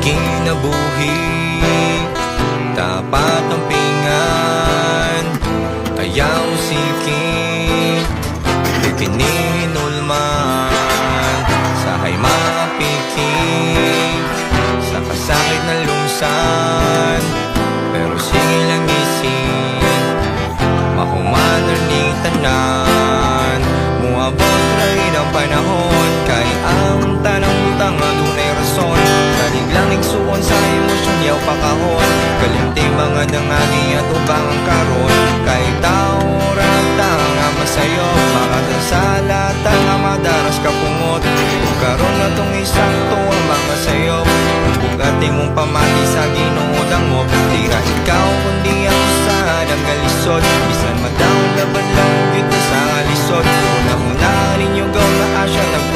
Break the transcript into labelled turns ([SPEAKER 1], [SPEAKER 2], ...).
[SPEAKER 1] kinabuhi, tapat ang pingan, ayaw sikin, di kinihinulman, sahay mapikik, sa kasakit na lungsan, pero sige lang isip, mahumanar ni tanan, muabot rin ang panahon, kay ang tanang tanga dunay rason, lang igsuon sa emosyon yaw pakahon, kalimti mga dangani at ubang ang karon, kay tao ratang masayo, makadansala tanga madaras kapungot, kung karon na tong isang tuwang mga sayo, kung ating mong pamati sa ginuudang mo, tira ikaw kundi ang sad ang galisod, bisan madawon laban lang yun sa alisod, una ninyo gaw na asya nagpalit.